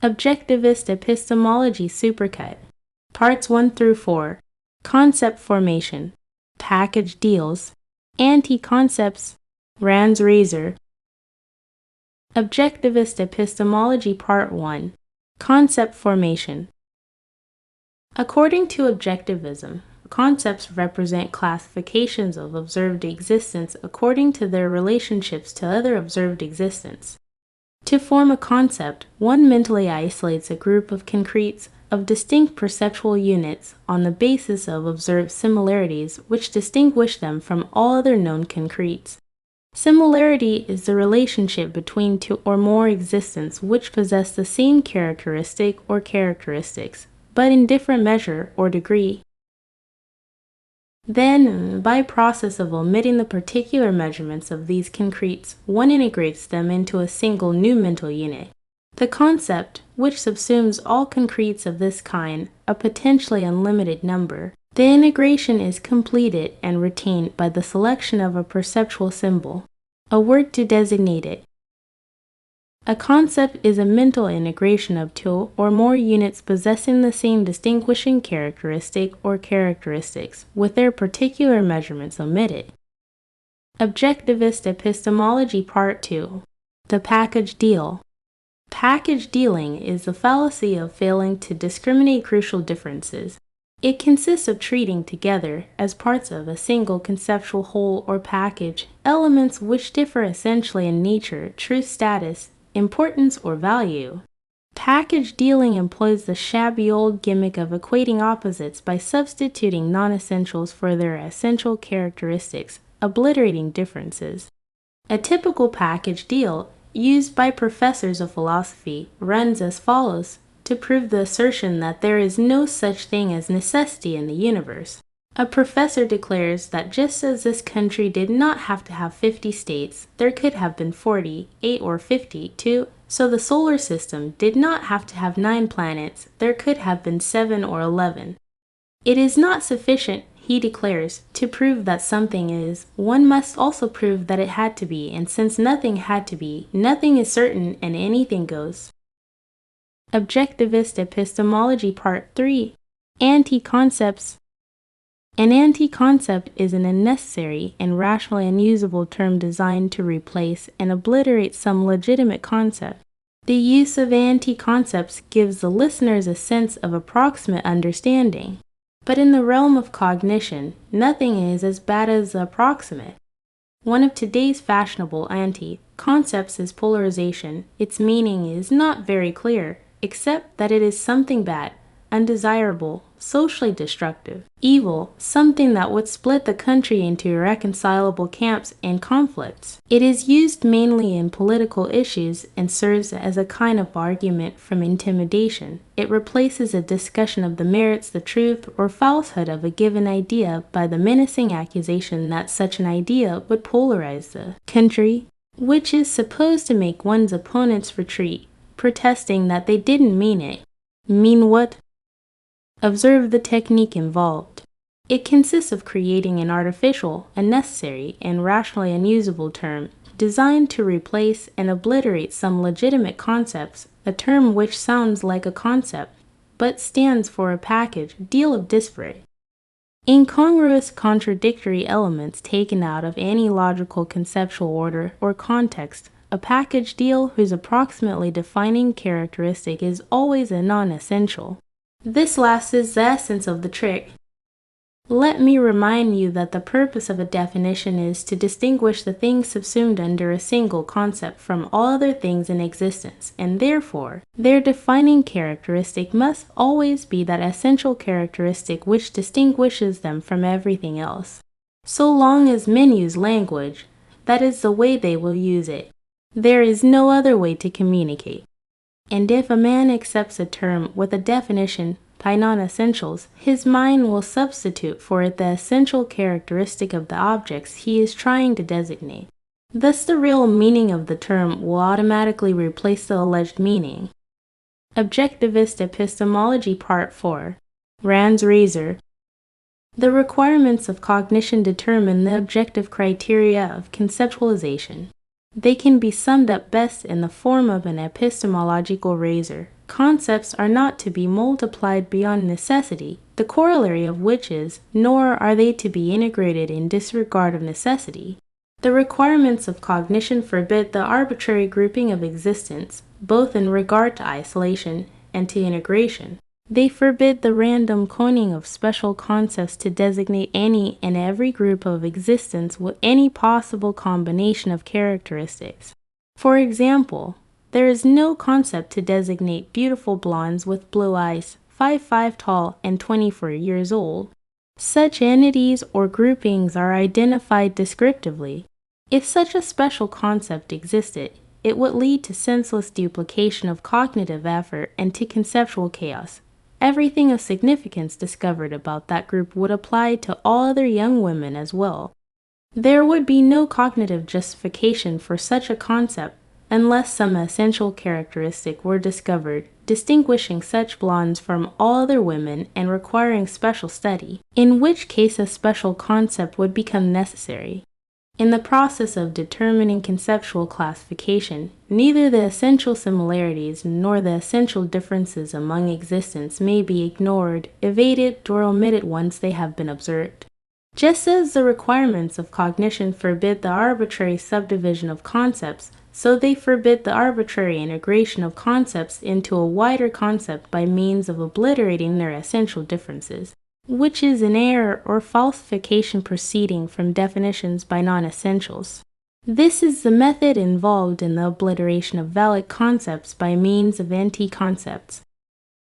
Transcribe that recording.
Objectivist Epistemology Supercut. Parts 1 through 4. Concept Formation. Package Deals. Anti-Concepts. Rand's Razor. Objectivist Epistemology Part 1. Concept Formation. According to objectivism, concepts represent classifications of observed existence according to their relationships to other observed existence. To form a concept, one mentally isolates a group of concretes of distinct perceptual units on the basis of observed similarities which distinguish them from all other known concretes. Similarity is the relationship between two or more existents which possess the same characteristic or characteristics, but in different measure or degree. Then, by process of omitting the particular measurements of these concretes, one integrates them into a single new mental unit. The concept, which subsumes all concretes of this kind, a potentially unlimited number. The integration is completed and retained by the selection of a perceptual symbol, a word to designate it. A concept is a mental integration of two or more units possessing the same distinguishing characteristic or characteristics, with their particular measurements omitted. Objectivist Epistemology Part 2. The Package Deal. Package dealing is the fallacy of failing to discriminate crucial differences. It consists of treating together, as parts of a single conceptual whole or package, elements which differ essentially in nature, truth status, importance, or value. Package dealing employs the shabby old gimmick of equating opposites by substituting non-essentials for their essential characteristics, obliterating differences. A typical package deal, used by professors of philosophy, runs as follows to prove the assertion that there is no such thing as necessity in the universe. A professor declares that just as this country did not have to have 50 states, there could have been 40, 8 or 50 too, so the solar system did not have to have 9 planets, there could have been 7 or 11. It is not sufficient, he declares, to prove that something is, one must also prove that it had to be, and since nothing had to be, nothing is certain and anything goes. Objectivist Epistemology Part 3. Anti-Concepts. An anti-concept is an unnecessary and rationally unusable term designed to replace and obliterate some legitimate concept. The use of anti-concepts gives the listeners a sense of approximate understanding. But in the realm of cognition, nothing is as bad as the approximate. One of today's fashionable anti-concepts is polarization. Its meaning is not very clear, except that it is something bad, undesirable, socially destructive, evil, something that would split the country into irreconcilable camps and conflicts. It is used mainly in political issues and serves as a kind of argument from intimidation. It replaces a discussion of the merits, the truth, or falsehood of a given idea by the menacing accusation that such an idea would polarize the country, which is supposed to make one's opponents retreat, protesting that they didn't mean it. Mean what? Observe the technique involved. It consists of creating an artificial, unnecessary, and rationally unusable term designed to replace and obliterate some legitimate concepts, a term which sounds like a concept, but stands for a package deal of disparate, incongruous, contradictory elements taken out of any logical conceptual order or context. A package deal whose approximately defining characteristic is always a non-essential. This last is the essence of the trick. Let me remind you that the purpose of a definition is to distinguish the things subsumed under a single concept from all other things in existence, and therefore, their defining characteristic must always be that essential characteristic which distinguishes them from everything else. So long as men use language, that is the way they will use it. There is no other way to communicate. And if a man accepts a term with a definition by non-essentials, his mind will substitute for it the essential characteristic of the objects he is trying to designate. Thus the real meaning of the term will automatically replace the alleged meaning. Objectivist Epistemology Part 4. Rand's Razor. The requirements of cognition determine the objective criteria of conceptualization. They can be summed up best in the form of an epistemological razor. Concepts are not to be multiplied beyond necessity, the corollary of which is, nor are they to be integrated in disregard of necessity. The requirements of cognition forbid the arbitrary grouping of existence, both in regard to isolation and to integration. They forbid the random coining of special concepts to designate any and every group of existence with any possible combination of characteristics. For example, there is no concept to designate beautiful blondes with blue eyes, 5'5" tall and 24 years old. Such entities or groupings are identified descriptively. If such a special concept existed, it would lead to senseless duplication of cognitive effort and to conceptual chaos. Everything of significance discovered about that group would apply to all other young women as well. There would be no cognitive justification for such a concept unless some essential characteristic were discovered, distinguishing such blondes from all other women and requiring special study, in which case a special concept would become necessary. In the process of determining conceptual classification, neither the essential similarities nor the essential differences among existence may be ignored, evaded, or omitted once they have been observed. Just as the requirements of cognition forbid the arbitrary subdivision of concepts, so they forbid the arbitrary integration of concepts into a wider concept by means of obliterating their essential differences, which is an error or falsification proceeding from definitions by non-essentials. This is the method involved in the obliteration of valid concepts by means of anti-concepts.